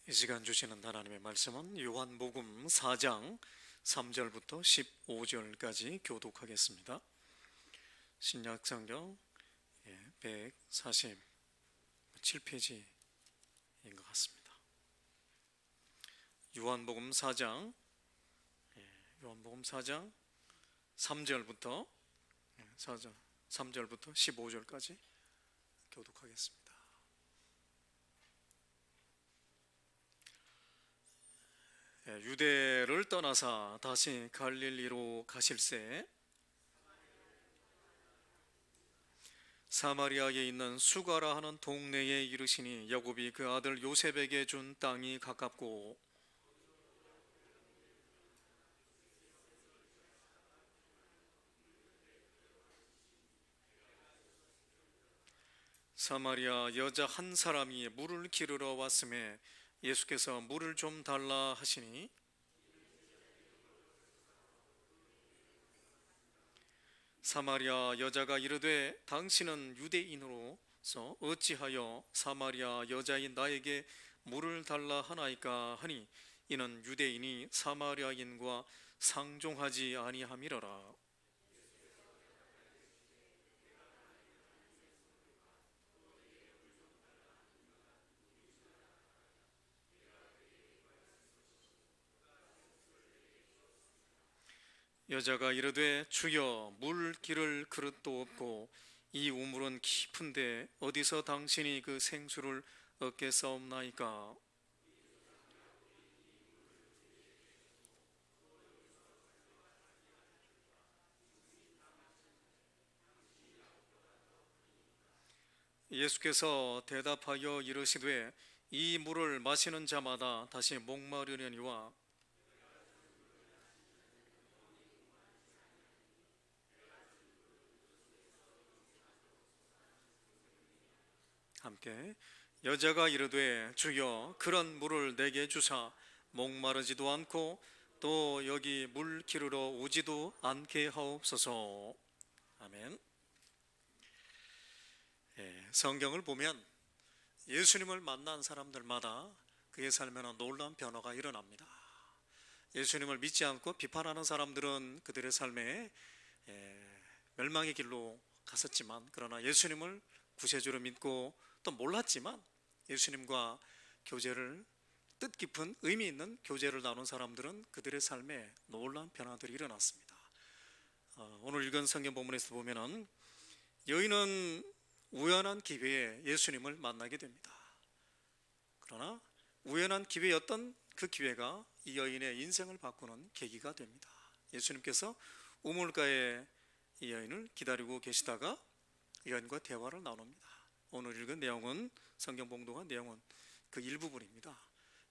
이 시간 주시는 하나님의 말씀은 요한복음 4장 3절부터 15절까지 교독하겠습니다. 신약성경 147페이지인 것 같습니다. 요한복음 4장 3절부터 15절까지 교독하겠습니다. 유대를 떠나사 다시 갈릴리로 가실새 사마리아에 있는 수가라 하는 동네에 이르시니 야곱이 그 아들 요셉에게 준 땅이 가깝고 사마리아 여자 한 사람이 물을 기르러 왔음에 예수께서 물을 좀 달라 하시니 사마리아 여자가 이르되 당신은 유대인으로서 어찌하여 사마리아 여자인 나에게 물을 달라 하나이까 하니 이는 유대인이 사마리아인과 상종하지 아니함이러라. 여자가 이르되 주여 물 기를 그릇도 없고 이 우물은 깊은데 어디서 당신이 그 생수를 얻겠사옵나이까. 예수께서 대답하여 이르시되 이 물을 마시는 자마다 다시 목마르려니와 함께 여자가 이르되 주여 그런 물을 내게 주사 목마르지도 않고 또 여기 물 기르러 오지도 않게 하옵소서. 아멘. 성경을 보면 예수님을 만난 사람들마다 그의 삶에 놀라운 변화가 일어납니다. 예수님을 믿지 않고 비판하는 사람들은 그들의 삶에 멸망의 길로 갔었지만, 그러나 예수님을 구세주로 믿고 또 몰랐지만 예수님과 교제를, 뜻깊은 의미 있는 교제를 나눈 사람들은 그들의 삶에 놀라운 변화들이 일어났습니다. 오늘 읽은 성경 본문에서 보면은 여인은 우연한 기회에 예수님을 만나게 됩니다. 그러나 우연한 기회였던 그 기회가 이 여인의 인생을 바꾸는 계기가 됩니다. 예수님께서 우물가에 이 여인을 기다리고 계시다가 이 여인과 대화를 나눕니다. 오늘 읽은 내용은, 성경 봉독한 내용은 그 일부분입니다.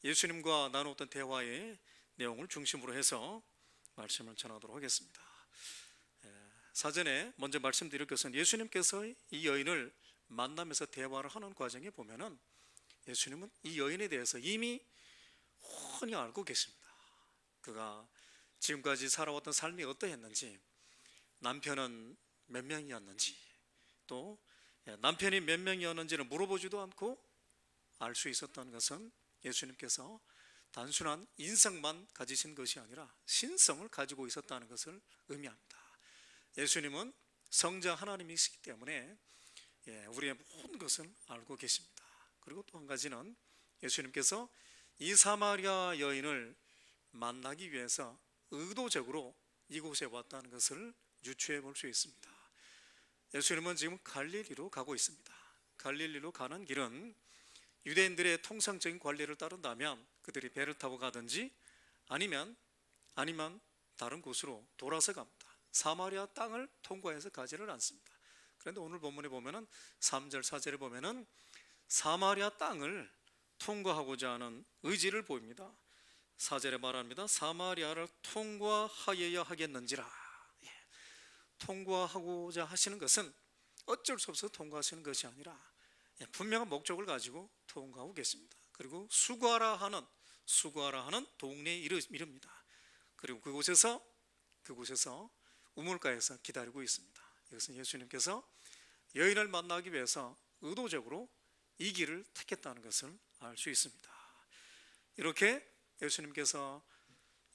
예수님과 나눴던 대화의 내용을 중심으로 해서 말씀을 전하도록 하겠습니다. 사전에 먼저 말씀드릴 것은 예수님께서 이 여인을 만나면서 대화를 하는 과정에 보면은 예수님은 이 여인에 대해서 이미 훤히 알고 계십니다. 그가 지금까지 살아왔던 삶이 어떠했는지, 남편은 몇 명이었는지, 또 남편이 몇 명이었는지를 물어보지도 않고 알 수 있었던 것은 예수님께서 단순한 인성만 가지신 것이 아니라 신성을 가지고 있었다는 것을 의미합니다. 예수님은 성자 하나님이시기 때문에 우리의 모든 것을 알고 계십니다. 그리고 또 한 가지는 예수님께서 이 사마리아 여인을 만나기 위해서 의도적으로 이곳에 왔다는 것을 유추해 볼 수 있습니다. 예수님은 지금 갈릴리로 가고 있습니다. 갈릴리로 가는 길은 유대인들의 통상적인 관례를 따른다면 그들이 배를 타고 가든지 아니면 다른 곳으로 돌아서 갑니다. 사마리아 땅을 통과해서 가지를 않습니다. 그런데 오늘 본문에 보면은 3절 4절에 보면은 사마리아 땅을 통과하고자 하는 의지를 보입니다. 4절에 말합니다. 사마리아를 통과하여야 하겠는지라. 통과하고자 하시는 것은 어쩔 수 없어서 통과하시는 것이 아니라 분명한 목적을 가지고 통과하고 계십니다. 그리고 수가라 하는 동네에 이릅니다. 그리고 그곳에서 우물가에서 기다리고 있습니다. 이것은 예수님께서 여인을 만나기 위해서 의도적으로 이 길을 택했다는 것을 알 수 있습니다. 이렇게 예수님께서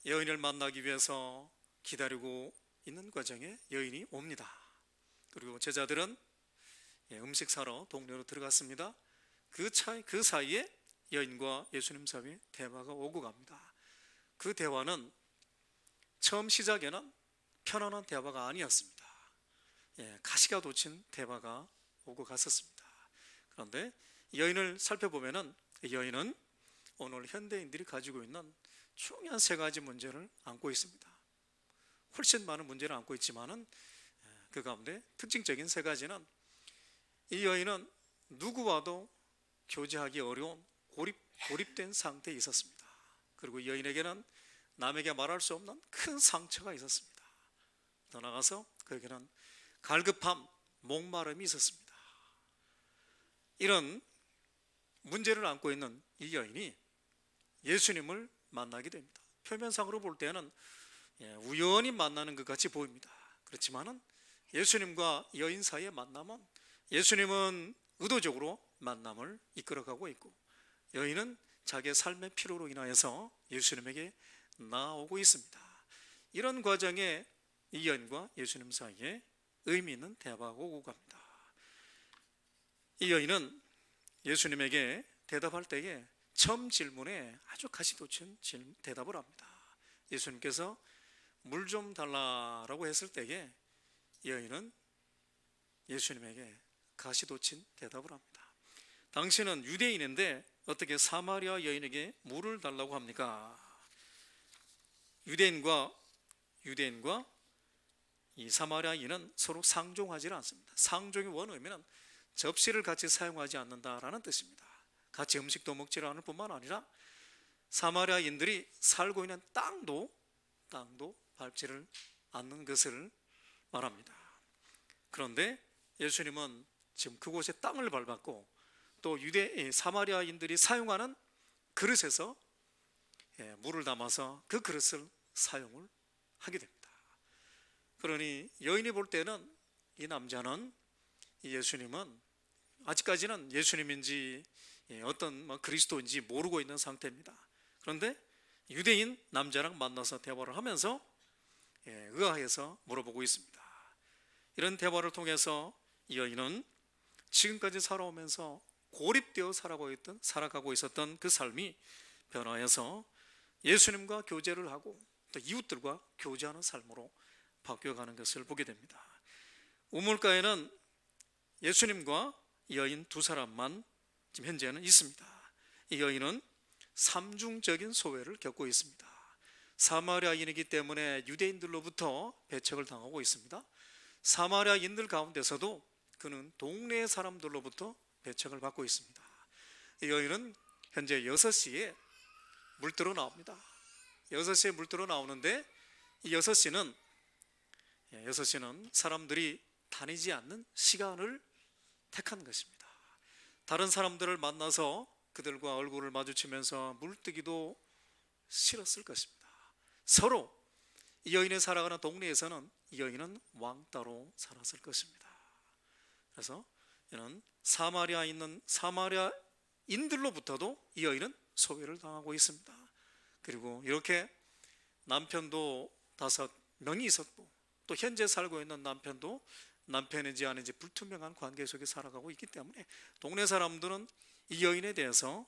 여인을 만나기 위해서 기다리고 있는 과정에 여인이 옵니다. 그리고 제자들은 음식 사러 동네로 들어갔습니다. 그 사이에 여인과 예수님 사이에 대화가 오고 갑니다. 그 대화는 처음 시작에는 편안한 대화가 아니었습니다. 가시가 돋친 대화가 오고 갔었습니다. 그런데 여인을 살펴보면은 여인은 오늘 현대인들이 가지고 있는 중요한 세 가지 문제를 안고 있습니다. 훨씬 많은 문제를 안고 있지만은 그 가운데 특징적인 세 가지는, 이 여인은 누구와도 교제하기 어려운 고립된 상태에 있었습니다. 그리고 이 여인에게는 남에게 말할 수 없는 큰 상처가 있었습니다. 더 나아가서 그에게는 갈급함, 목마름이 있었습니다. 이런 문제를 안고 있는 이 여인이 예수님을 만나게 됩니다. 표면상으로 볼 때는 우연히 만나는 것 같이 보입니다. 그렇지만은 예수님과 여인 사이의 만남은, 예수님은 의도적으로 만남을 이끌어가고 있고 여인은 자기의 삶의 필요로 인하여서 예수님에게 나아오고 있습니다. 이런 과정에 이 여인과 예수님 사이에 의미 있는 대화가 오고 갑니다. 이 여인은 예수님에게 대답할 때에 처음 질문에 아주 가시돋친 대답을 합니다. 예수님께서 물 좀 달라라고 했을 때에 여인은 예수님에게 가시돋친 대답을 합니다. 당신은 유대인인데 어떻게 사마리아 여인에게 물을 달라고 합니까? 유대인과 이 사마리아인은 서로 상종하지 않습니다. 상종의 원어는 접시를 같이 사용하지 않는다라는 뜻입니다. 같이 음식도 먹지 않을 뿐만 아니라 사마리아인들이 살고 있는 땅도 밟지를 않는 것을 말합니다. 그런데 예수님은 지금 그곳에 땅을 밟았고 또 사마리아인들이 사용하는 그릇에서 물을 담아서 그 그릇을 사용을 하게 됩니다. 그러니 여인이 볼 때는 이 남자는, 이 예수님은 아직까지는 예수님인지 어떤 그리스도인지 모르고 있는 상태입니다. 그런데 유대인 남자랑 만나서 대화를 하면서 의아해서 물어보고 있습니다. 이런 대화를 통해서 이 여인은 지금까지 살아오면서 고립되어 살아가고 있었던 그 삶이 변화해서 예수님과 교제를 하고 또 이웃들과 교제하는 삶으로 바뀌어가는 것을 보게 됩니다. 우물가에는 예수님과 이 여인 두 사람만 지금 현재는 있습니다. 이 여인은 삼중적인 소외를 겪고 있습니다. 사마리아인이기 때문에 유대인들로부터 배척을 당하고 있습니다. 사마리아인들 가운데서도 그는 동네 사람들로부터 배척을 받고 있습니다. 이 여인은 현재 6시에 물들어 나옵니다. 6시에 물들어 나오는데 이 6시는 사람들이 다니지 않는 시간을 택한 것입니다. 다른 사람들을 만나서 그들과 얼굴을 마주치면서 물뜨기도 싫었을 것입니다. 서로 이 여인이 살아가는 동네에서는 이 여인은 왕따로 살았을 것입니다. 그래서 이는 사마리아인들로부터도 이 여인은 소외를 당하고 있습니다. 그리고 이렇게 남편도 5명이 있었고 또 현재 살고 있는 남편도 남편인지 아닌지 불투명한 관계 속에 살아가고 있기 때문에 동네 사람들은 이 여인에 대해서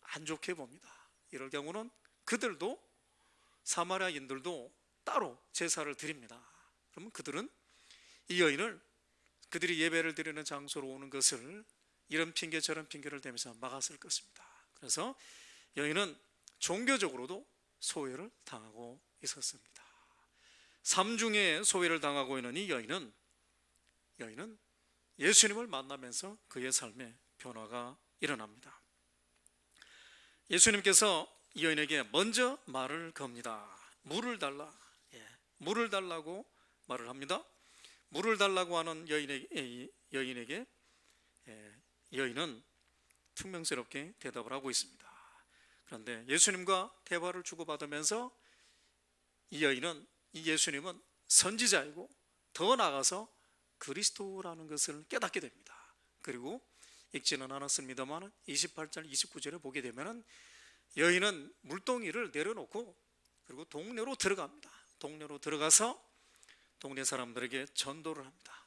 안 좋게 봅니다. 이럴 경우는 그들도, 사마리아인들도 따로 제사를 드립니다. 그러면 그들은 이 여인을 그들이 예배를 드리는 장소로 오는 것을 이런 핑계 저런 핑계를 대면서 막았을 것입니다. 그래서 여인은 종교적으로도 소외를 당하고 있었습니다. 삼중의 소외를 당하고 있는 이 여인은 예수님을 만나면서 그의 삶에 변화가 일어납니다. 예수님께서 이 여인에게 먼저 말을 겁니다. 물을 달라. 물을 달라고 말을 합니다. 물을 달라고 하는 여인에게 여인은 퉁명스럽게 대답을 하고 있습니다. 그런데 예수님과 대화를 주고받으면서 이 예수님은 선지자이고 더 나아가서 그리스도라는 것을 깨닫게 됩니다. 그리고 읽지는 않았습니다만 28절 29절에 보게 되면 여인은 물동이를 내려놓고 그리고 동네로 들어갑니다. 동네로 들어가서 동네 사람들에게 전도를 합니다.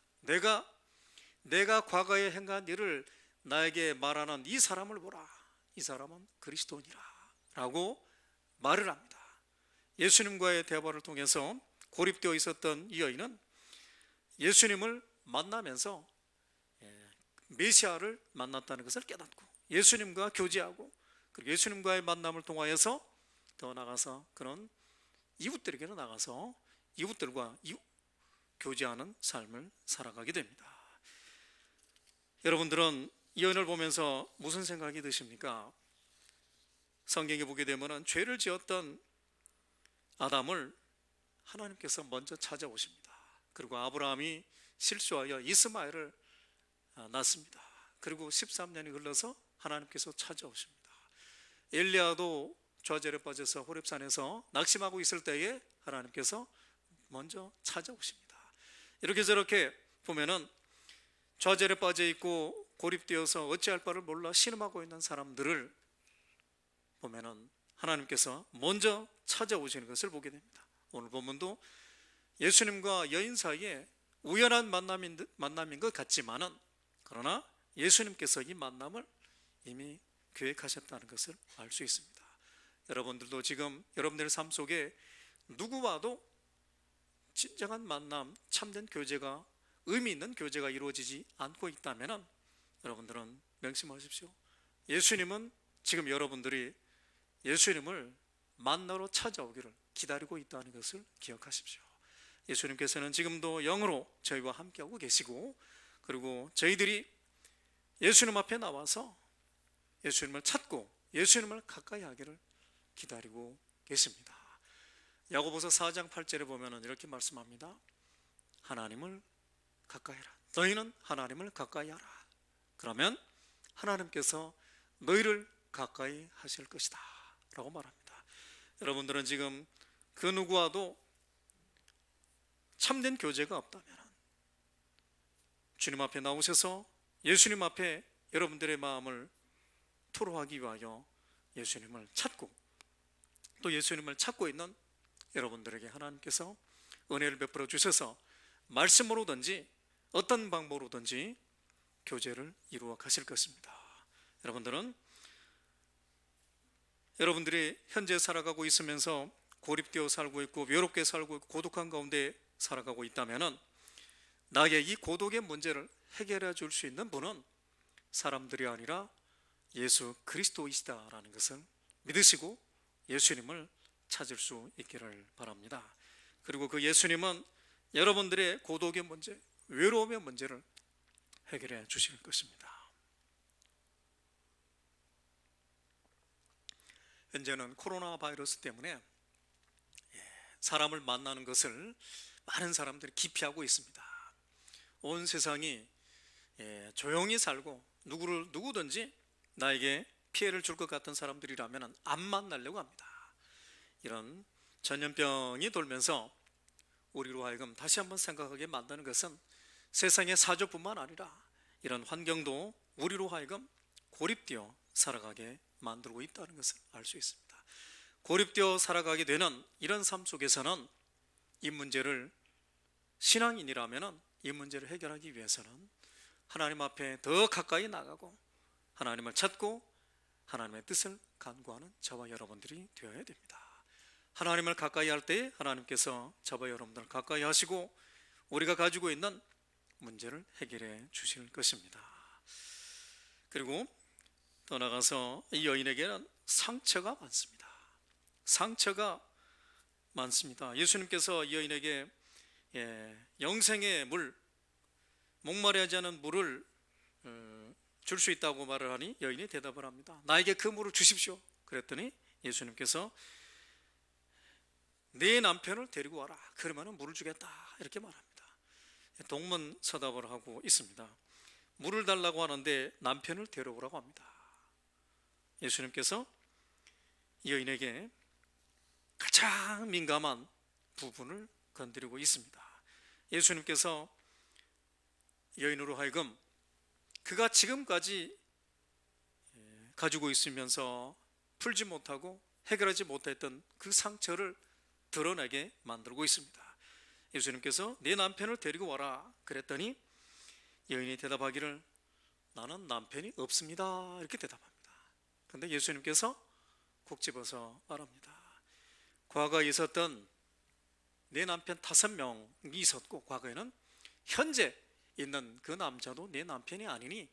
내가 과거에 행한 일을 나에게 말하는 이 사람을 보라. 이 사람은 그리스도니라 라고 말을 합니다. 예수님과의 대화를 통해서 고립되어 있었던 이 여인은 예수님을 만나면서 메시아를 만났다는 것을 깨닫고 예수님과 교제하고 그리고 예수님과의 만남을 통하여서 더 나가서 그런 이웃들에게는 나가서 이웃들과 교제하는 삶을 살아가게 됩니다. 여러분들은 이 여인을 보면서 무슨 생각이 드십니까? 성경에 보게 되면 죄를 지었던 아담을 하나님께서 먼저 찾아오십니다. 그리고 아브라함이 실수하여 이스마엘을 낳습니다. 그리고 13년이 흘러서 하나님께서 찾아오십니다. 엘리야도 좌절에 빠져서 호렙산에서 낙심하고 있을 때에 하나님께서 먼저 찾아오십니다. 이렇게 저렇게 보면은 좌절에 빠져 있고 고립되어서 어찌할 바를 몰라 신음하고 있는 사람들을 보면은 하나님께서 먼저 찾아오시는 것을 보게 됩니다. 오늘 본문도 예수님과 여인 사이에 우연한 만남인 것 같지만은 그러나 예수님께서 이 만남을 이미 계획하셨다는 것을 알 수 있습니다. 여러분들도 지금 여러분들의 삶 속에 누구와도 진정한 만남, 참된 교제가 의미 있는 교제가 이루어지지 않고 있다면 여러분들은 명심하십시오. 예수님은 지금 여러분들이 예수님을 만나러 찾아오기를 기다리고 있다는 것을 기억하십시오. 예수님께서는 지금도 영으로 저희와 함께하고 계시고 그리고 저희들이 예수님 앞에 나와서 예수님을 찾고 예수님을 가까이 하기를 기다리고 계십니다. 야고보서 4장 8절에 보면 이렇게 말씀합니다. 하나님을 가까이 하라. 너희는 하나님을 가까이 하라. 그러면 하나님께서 너희를 가까이 하실 것이다 라고 말합니다. 여러분들은 지금 그 누구와도 참된 교제가 없다면 주님 앞에 나오셔서 예수님 앞에 여러분들의 마음을 토로하기 위하여 예수님을 찾고 또 예수님을 찾고 있는 여러분들에게 하나님께서 은혜를 베풀어 주셔서 말씀으로든지 어떤 방법으로든지 교제를 이루어 가실 것입니다. 여러분들은 여러분들이 현재 살아가고 있으면서 고립되어 살고 있고 외롭게 살고 있고 고독한 가운데 살아가고 있다면 나의 이 고독의 문제를 해결해 줄 수 있는 분은 사람들이 아니라 예수 그리스도이시다라는 것을 믿으시고 예수님을 찾을 수 있기를 바랍니다. 그리고 그 예수님은 여러분들의 고독의 문제, 외로움의 문제를 해결해 주실 것입니다. 현재는 코로나 바이러스 때문에 사람을 만나는 것을 많은 사람들이 기피하고 있습니다. 온 세상이 조용히 살고 누구든지 나에게 피해를 줄 것 같은 사람들이라면 안 만나려고 합니다. 이런 전염병이 돌면서 우리로 하여금 다시 한번 생각하게 만드는 것은 세상의 사조뿐만 아니라 이런 환경도 우리로 하여금 고립되어 살아가게 만들고 있다는 것을 알 수 있습니다. 고립되어 살아가게 되는 이런 삶 속에서는 이 문제를 신앙인이라면 이 문제를 해결하기 위해서는 하나님 앞에 더 가까이 나가고 하나님을 찾고 하나님의 뜻을 간구하는 저와 여러분들이 되어야 됩니다. 하나님을 가까이 할 때 하나님께서 저와 여러분들을 가까이 하시고 우리가 가지고 있는 문제를 해결해 주실 것입니다. 그리고 더 나아가서 이 여인에게는 상처가 많습니다. 상처가 많습니다. 예수님께서 이 여인에게 영생의 물, 목마르지 하지 않은 물을 줄 수 있다고 말을 하니 여인이 대답을 합니다. 나에게 그 물을 주십시오. 그랬더니 예수님께서 내 남편을 데리고 와라. 그러면 물을 주겠다. 이렇게 말합니다. 동문서답을 하고 있습니다. 물을 달라고 하는데 남편을 데려오라고 합니다. 예수님께서 이 여인에게 가장 민감한 부분을 건드리고 있습니다. 예수님께서 여인으로 하여금 그가 지금까지 가지고 있으면서 풀지 못하고 해결하지 못했던 그 상처를 드러내게 만들고 있습니다. 예수님께서 내 남편을 데리고 와라 그랬더니 여인이 대답하기를 나는 남편이 없습니다 이렇게 대답합니다. 그런데 예수님께서 콕 집어서 말합니다. 과거에 있었던 내 남편 5명이 있었고 과거에는 현재 있는 그 남자도 내 남편이 아니니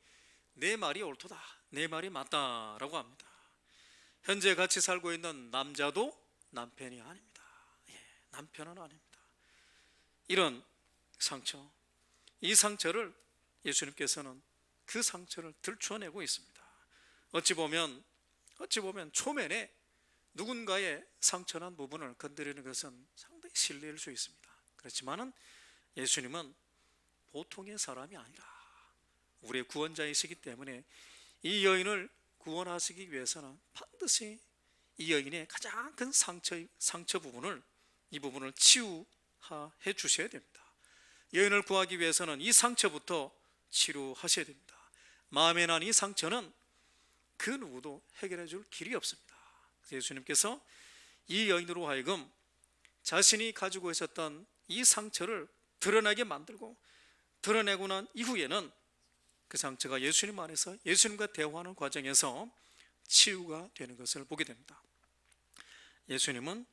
내 말이 옳도다, 내 말이 맞다라고 합니다. 현재 같이 살고 있는 남자도 남편이 아닙니다. 남편은 아닙니다. 이런 상처, 이 상처를 예수님께서는 그 상처를 들춰내고 있습니다. 어찌 보면 초면에 누군가의 상처난 부분을 건드리는 것은 상당히 실례일 수 있습니다. 그렇지만은 예수님은 보통의 사람이 아니라 우리의 구원자이시기 때문에 이 여인을 구원하시기 위해서는 반드시 이 여인의 가장 큰 상처 부분을 이 부분을 치유해 주셔야 됩니다. 여인을 구하기 위해서는 이 상처부터 치료하셔야 됩니다. 마음에 난 이 상처는 그 누구도 해결해 줄 길이 없습니다. 예수님께서 이 여인으로 하여금 자신이 가지고 있었던 이 상처를 드러나게 만들고 드러내고 난 이후에는 그 상처가 예수님 안에서 예수님과 대화하는 과정에서 치유가 되는 것을 보게 됩니다. 예수님은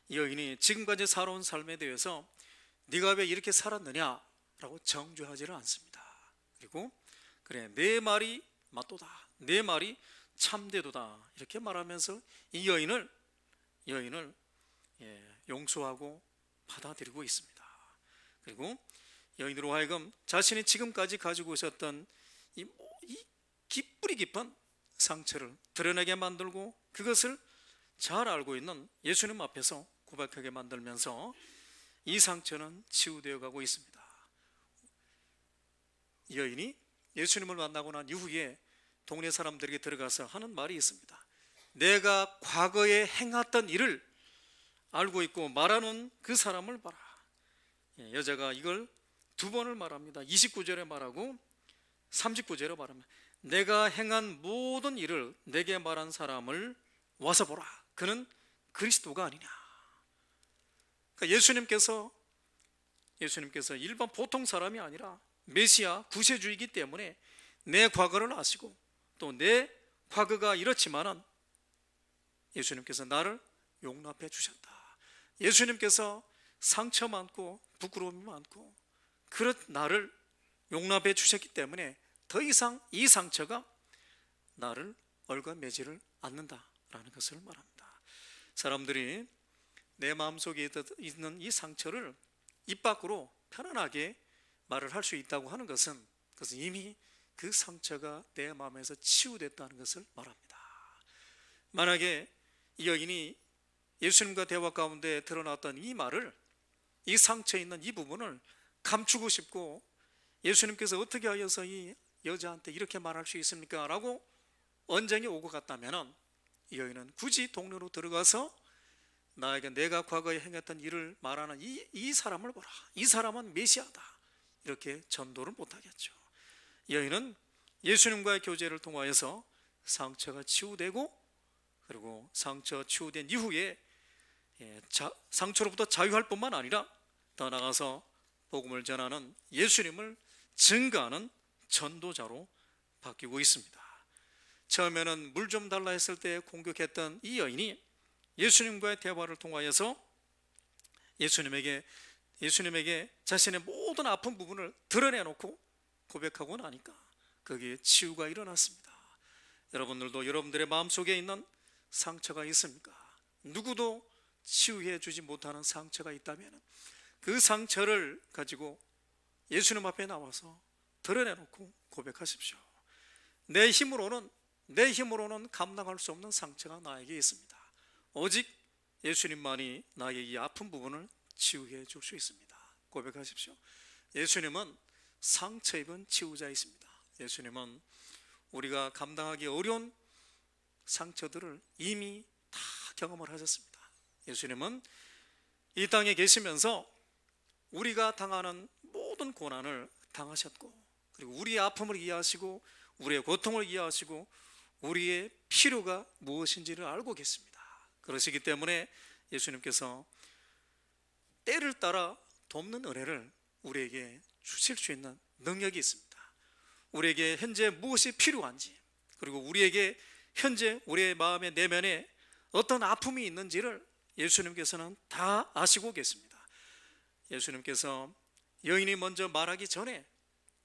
이 여인이 지금까지 살아온 삶에 대해서 네가 왜 이렇게 살았느냐 라고 정죄하지를 않습니다. 그리고 그래 내 말이 맞도다, 내 말이 참되도다 이렇게 말하면서 이 여인을 용서하고 받아들이고 있습니다. 그리고 여인으로 하여금 자신이 지금까지 가지고 있었던 이 뿌리 깊은 상처를 드러내게 만들고 그것을 잘 알고 있는 예수님 앞에서 고백하게 만들면서 이 상처는 치유되어 가고 있습니다. 이 여인이 예수님을 만나고 난 이후에 동네 사람들에게 들어가서 하는 말이 있습니다. 내가 과거에 행했던 일을 알고 있고 말하는 그 사람을 봐라. 여자가 이걸 2번을 말합니다. 29절에 말하고 39절에 말합니다. 내가 행한 모든 일을 내게 말한 사람을 와서 보라. 그는 그리스도가 아니냐. 그러니까 예수님께서 일반 보통 사람이 아니라 메시아 구세주이기 때문에 내 과거를 아시고 또 내 과거가 이렇지만은 예수님께서 나를 용납해 주셨다. 예수님께서 상처 많고 부끄러움이 많고 그런 나를 용납해 주셨기 때문에 더 이상 이 상처가 나를 얽어매지를 않는다라는 것을 말합니다. 사람들이 내 마음속에 있는 이 상처를 입 밖으로 편안하게 말을 할 수 있다고 하는 것은 그것은 이미 그 상처가 내 마음에서 치유됐다는 것을 말합니다. 만약에 이 여인이 예수님과 대화 가운데 드러났던 이 말을, 이 상처에 있는 이 부분을 감추고 싶고 예수님께서 어떻게 하여서 이 여자한테 이렇게 말할 수 있습니까? 라고 언쟁이 오고 갔다면 이 여인은 굳이 동네로 들어가서 나에게 내가 과거에 행했던 일을 말하는 이 사람을 보라, 이 사람은 메시아다 이렇게 전도를 못하겠죠. 이 여인은 예수님과의 교제를 통하여서 상처가 치유되고 그리고 상처 치유된 이후에 상처로부터 자유할 뿐만 아니라 더 나아가서 복음을 전하는 예수님을 증거하는 전도자로 바뀌고 있습니다. 처음에는 물 좀 달라 했을 때 공격했던 이 여인이 예수님과의 대화를 통하여서 예수님에게 자신의 모든 아픈 부분을 드러내놓고 고백하고 나니까 거기에 치유가 일어났습니다. 여러분들도 여러분들의 마음속에 있는 상처가 있습니까? 누구도 치유해 주지 못하는 상처가 있다면 그 상처를 가지고 예수님 앞에 나와서 드러내놓고 고백하십시오. 내 힘으로는 감당할 수 없는 상처가 나에게 있습니다. 오직 예수님만이 나에게 이 아픈 부분을 치유해 줄 수 있습니다. 고백하십시오. 예수님은 상처 입은 치유자이십니다. 예수님은 우리가 감당하기 어려운 상처들을 이미 다 경험을 하셨습니다. 예수님은 이 땅에 계시면서 우리가 당하는 모든 고난을 당하셨고 그리고 우리의 아픔을 이해하시고 우리의 고통을 이해하시고 우리의 필요가 무엇인지를 알고 계십니다. 그러시기 때문에 예수님께서 때를 따라 돕는 은혜를 우리에게 주실 수 있는 능력이 있습니다. 우리에게 현재 무엇이 필요한지, 그리고 우리에게 현재 우리의 마음의 내면에 어떤 아픔이 있는지를 예수님께서는 다 아시고 계십니다. 예수님께서 여인이 먼저 말하기 전에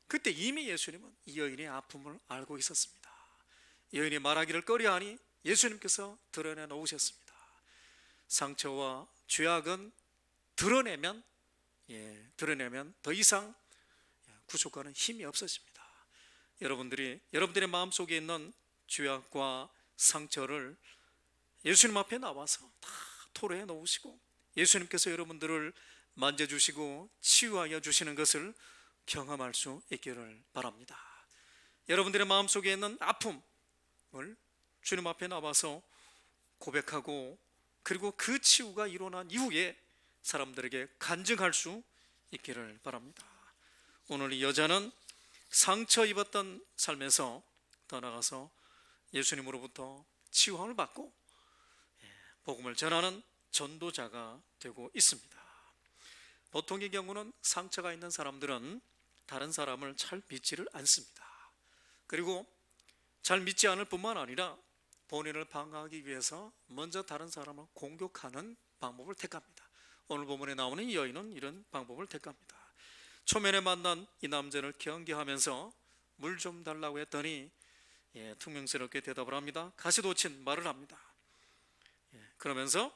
그때 이미 예수님은 이 여인의 아픔을 알고 있었습니다. 여인이 말하기를 꺼려하니 예수님께서 드러내 놓으셨습니다. 상처와 죄악은 드러내면 더 이상 구속하는 힘이 없어집니다. 여러분들의 마음속에 있는 죄악과 상처를 예수님 앞에 나와서 다 토로해 놓으시고 예수님께서 여러분들을 만져주시고 치유하여 주시는 것을 경험할 수 있기를 바랍니다. 여러분들의 마음속에 있는 아픔을 주님 앞에 나와서 고백하고, 그리고 그 치유가 일어난 이후에 사람들에게 간증할 수 있기를 바랍니다. 오늘 이 여자는 상처 입었던 삶에서 더 나아가서 예수님으로부터 치유함을 받고 복음을 전하는 전도자가 되고 있습니다. 보통의 경우는 상처가 있는 사람들은 다른 사람을 잘 믿지를 않습니다. 그리고 잘 믿지 않을 뿐만 아니라 본인을 방어하기 위해서 먼저 다른 사람을 공격하는 방법을 택합니다. 오늘 본문에 나오는 이 여인은 이런 방법을 택합니다. 초면에 만난 이 남자를 경계하면서 물 좀 달라고 했더니 퉁명스럽게 대답을 합니다. 가시돋친 말을 합니다. 그러면서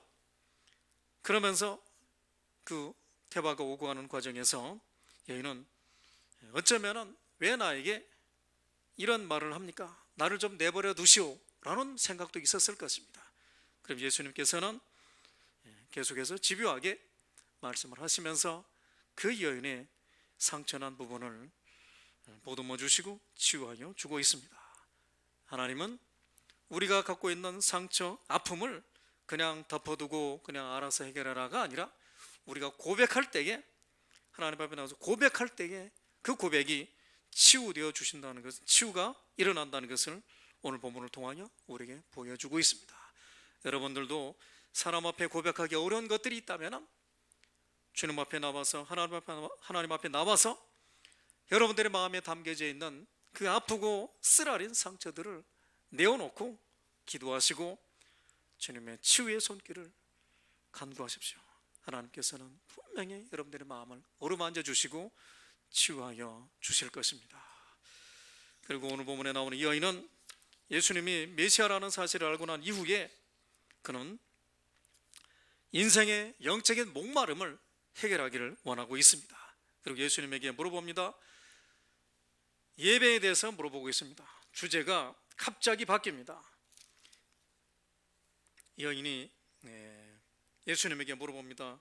그 대화가 오고 가는 과정에서 여인은 어쩌면은 왜 나에게 이런 말을 합니까? 나를 좀 내버려 두시오 라는 생각도 있었을 것입니다. 그럼 예수님께서는 계속해서 집요하게 말씀을 하시면서 그 여인의 상처난 부분을 보듬어 주시고 치유하여 주고 있습니다. 하나님은 우리가 갖고 있는 상처, 아픔을 그냥 덮어두고 그냥 알아서 해결하라가 아니라 우리가 고백할 때에, 하나님 앞에 나와서 고백할 때에 그 고백이 치유되어 주신다는 것, 치유가 일어난다는 것을 오늘 본문을 통하여 우리에게 보여주고 있습니다. 여러분들도 사람 앞에 고백하기 어려운 것들이 있다면 주님 앞에 나와서, 하나님 앞에 나와서 여러분들의 마음에 담겨져 있는 그 아프고 쓰라린 상처들을 내어놓고 기도하시고 주님의 치유의 손길을 간구하십시오. 하나님께서는 분명히 여러분들의 마음을 어루만져 주시고 치유하여 주실 것입니다. 그리고 오늘 본문에 나오는 이 여인은 예수님이 메시아라는 사실을 알고 난 이후에 그는 인생의 영적인 목마름을 해결하기를 원하고 있습니다. 그리고 예수님에게 물어봅니다. 예배에 대해서 물어보고 있습니다. 주제가 갑자기 바뀝니다. 이 여인이 예수님에게 물어봅니다.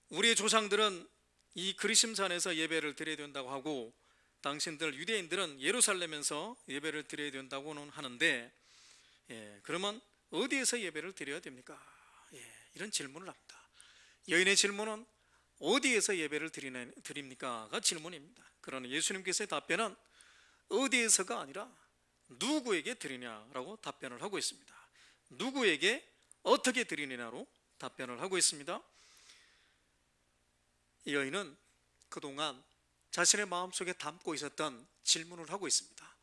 우리의 조상들은 이 그리심산에서 예배를 드려야 된다고 하고 당신들 유대인들은 예루살렘에서 예배를 드려야 된다고는 하는데 그러면 어디에서 예배를 드려야 됩니까? 이런 질문을 합니다. 여인의 질문은 어디에서 예배를 드립니까가 질문입니다. 그러나 예수님께서의 답변은 어디에서가 아니라 누구에게 드리냐라고 답변을 하고 있습니다. 누구에게 어떻게 드리느냐로 답변을 하고 있습니다. 이 여인은 그동안 자신의 마음속에 담고 있었던 질문을 하고 있습니다.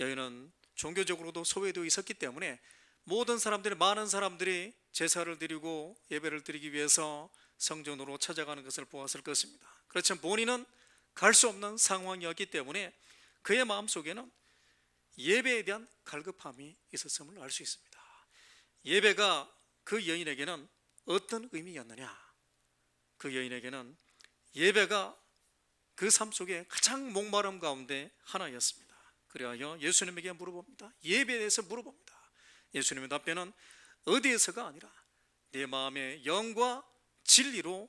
여인은 종교적으로도 소외되어 있었기 때문에 모든 사람들이, 많은 사람들이 제사를 드리고 예배를 드리기 위해서 성전으로 찾아가는 것을 보았을 것입니다. 그렇지만 본인은 갈 수 없는 상황이었기 때문에 그의 마음속에는 예배에 대한 갈급함이 있었음을 알 수 있습니다. 예배가 그 여인에게는 어떤 의미였느냐? 그 여인에게는 예배가 그 삶 속에 가장 목마름 가운데 하나였습니다. 그리하여 예수님에게 물어봅니다. 예배에 대해서 물어봅니다. 예수님의 답변은 어디에서가 아니라 내 마음의 영과 진리로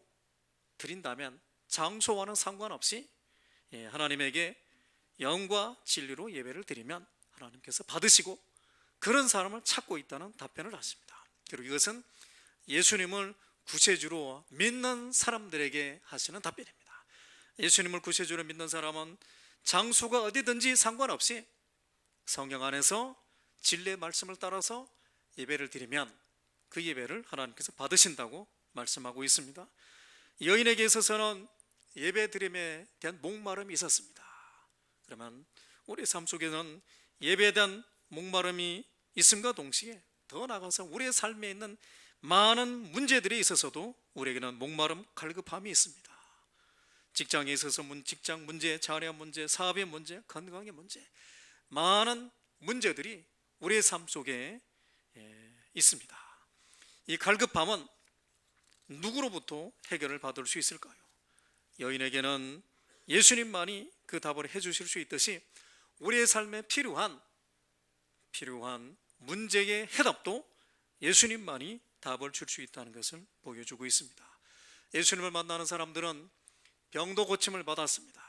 드린다면 장소와는 상관없이 하나님에게 영과 진리로 예배를 드리면 하나님께서 받으시고 그런 사람을 찾고 있다는 답변을 하십니다. 그리고 이것은 예수님을 구세주로 믿는 사람들에게 하시는 답변입니다. 예수님을 구세주로 믿는 사람은 장소가 어디든지 상관없이 성경 안에서 진리의 말씀을 따라서 예배를 드리면 그 예배를 하나님께서 받으신다고 말씀하고 있습니다. 여인에게 있어서는 예배 드림에 대한 목마름이 있었습니다. 그러면 우리 삶 속에는 예배에 대한 목마름이 있음과 동시에 더 나아가서 우리의 삶에 있는 많은 문제들이 있어서도 우리에게는 목마름, 갈급함이 있습니다. 직장에 있어서 직장 문제, 자녀 문제, 사업의 문제, 건강의 문제, 많은 문제들이 우리의 삶 속에 있습니다. 이 갈급함은 누구로부터 해결을 받을 수 있을까요? 여인에게는 예수님만이 그 답을 해주실 수 있듯이 우리의 삶에 필요한 문제의 해답도 예수님만이 답을 줄 수 있다는 것을 보여주고 있습니다. 예수님을 만나는 사람들은 병도 고침을 받았습니다.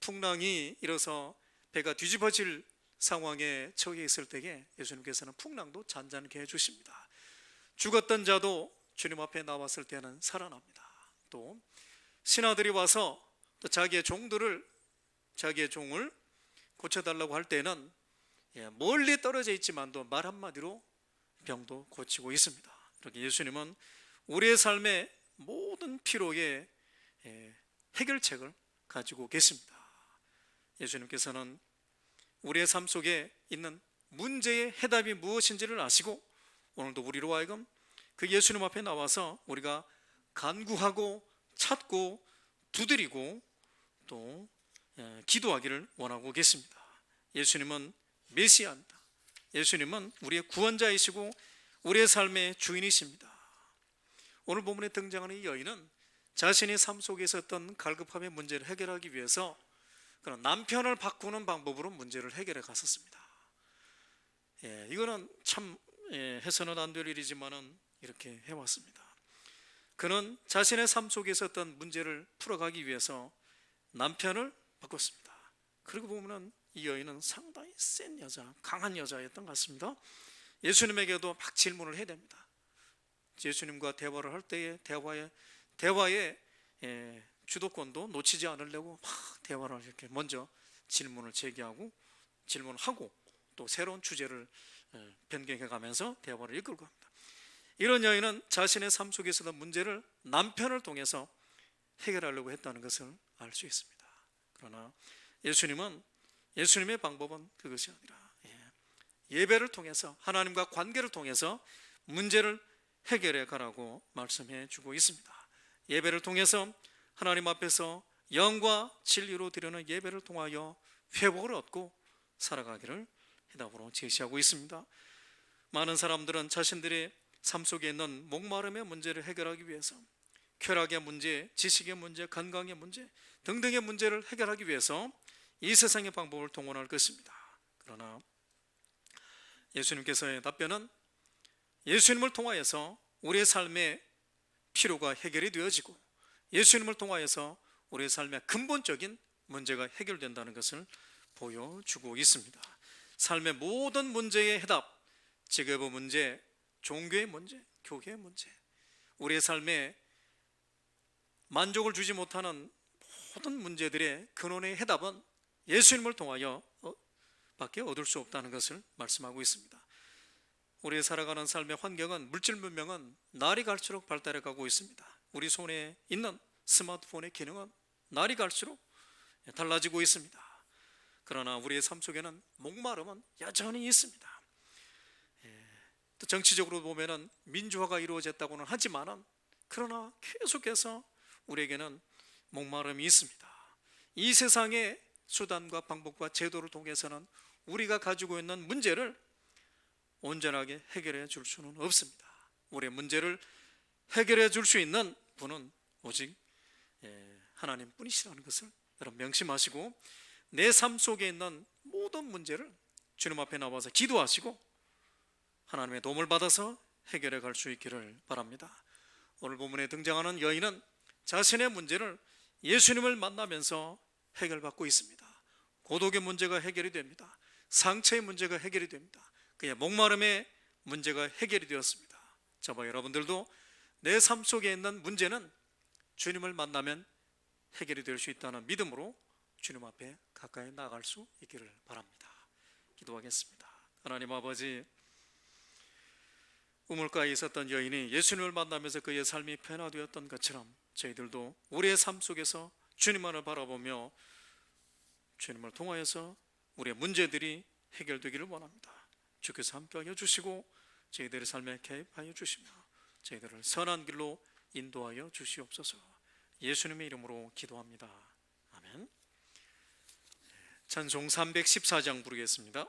풍랑이 일어서 배가 뒤집어질 상황에 처해 있을 때에 예수님께서는 풍랑도 잔잔케 해주십니다. 죽었던 자도 주님 앞에 나왔을 때는 살아납니다. 또 신하들이 와서 또 자기의 종을 고쳐달라고 할 때는 멀리 떨어져 있지만도 말 한마디로 병도 고치고 있습니다. 이렇게 예수님은 우리의 삶의 모든 피로의 해결책을 가지고 계십니다. 예수님께서는 우리의 삶 속에 있는 문제의 해답이 무엇인지를 아시고 오늘도 우리로 하여금 그 예수님 앞에 나와서 우리가 간구하고 찾고 두드리고 또 기도하기를 원하고 계십니다. 예수님은 메시아입니다. 예수님은 우리의 구원자이시고 우리의 삶의 주인이십니다. 오늘 본문에 등장하는 이 여인은 자신의 삶 속에 있었던 갈급함의 문제를 해결하기 위해서 그런 남편을 바꾸는 방법으로 문제를 해결해 갔었습니다. 이거는 참 해서는 안 될 일이지만은 이렇게 해왔습니다. 그는 자신의 삶 속에 있었던 문제를 풀어가기 위해서 남편을 바꿨습니다. 그리고 보면은 이 여인은 상당히 센 여자, 강한 여자였던 것 같습니다. 예수님에게도 막 질문을 해야 됩니다. 예수님과 대화를 할 때에 대화의 주도권도 놓치지 않으려고 막 대화를 이렇게 먼저 질문을 제기하고 질문하고 또 새로운 주제를 변경해 가면서 대화를 이끌고 합니다. 이런 여인은 자신의 삶 속에 있었던 문제를 남편을 통해서 해결하려고 했다는 것을 알 수 있습니다. 그러나 예수님의 방법은 그것이 아니라 예배를 통해서 하나님과 관계를 통해서 문제를 해결해 가라고 말씀해 주고 있습니다. 예배를 통해서 하나님 앞에서 영과 진리로 드리는 예배를 통하여 회복을 얻고 살아가기를 해답으로 제시하고 있습니다. 많은 사람들은 자신들의 삶 속에 있는 목마름의 문제를 해결하기 위해서 쾌락의 문제, 지식의 문제, 건강의 문제 등등의 문제를 해결하기 위해서 이 세상의 방법을 동원할 것입니다. 그러나 예수님께서의 답변은 예수님을 통하여서 우리의 삶의 필요가 해결이 되어지고 예수님을 통하여서 우리의 삶의 근본적인 문제가 해결된다는 것을 보여주고 있습니다. 삶의 모든 문제의 해답, 직업의 문제, 종교의 문제, 교회의 문제, 우리의 삶에 만족을 주지 못하는 모든 문제들의 근원의 해답은 예수님을 통하여 밖에 얻을 수 없다는 것을 말씀하고 있습니다. 우리 살아가는 삶의 환경은 물질 문명은 날이 갈수록 발달해 가고 있습니다. 우리 손에 있는 스마트폰의 기능은 날이 갈수록 달라지고 있습니다. 그러나 우리의 삶 속에는 목마름은 여전히 있습니다. 또 정치적으로 보면은 민주화가 이루어졌다고는 하지만은 그러나 계속해서 우리에게는 목마름이 있습니다. 이 세상의 수단과 방법과 제도를 통해서는 우리가 가지고 있는 문제를 온전하게 해결해 줄 수는 없습니다. 우리의 문제를 해결해 줄 수 있는 분은 오직 하나님뿐이시라는 것을 여러분 명심하시고 내 삶 속에 있는 모든 문제를 주님 앞에 나와서 기도하시고 하나님의 도움을 받아서 해결해 갈 수 있기를 바랍니다. 오늘 본문에 등장하는 여인은 자신의 문제를 예수님을 만나면서 해결받고 있습니다. 고독의 문제가 해결이 됩니다. 상처의 문제가 해결이 됩니다. 그의 목마름의 문제가 해결이 되었습니다. 저와 여러분들도 내 삶 속에 있는 문제는 주님을 만나면 해결이 될 수 있다는 믿음으로 주님 앞에 가까이 나아갈 수 있기를 바랍니다. 기도하겠습니다. 하나님 아버지, 우물가에 있었던 여인이 예수님을 만나면서 그의 삶이 변화되었던 것처럼 저희들도 우리의 삶 속에서 주님만을 바라보며 주님을 통하여서 우리의 문제들이 해결되기를 원합니다. 주께서 함께하여 주시고 저희들의 삶에 개입하여 주시며 저희들을 선한 길로 인도하여 주시옵소서. 예수님의 이름으로 기도합니다. 아멘. 찬송 314장 부르겠습니다.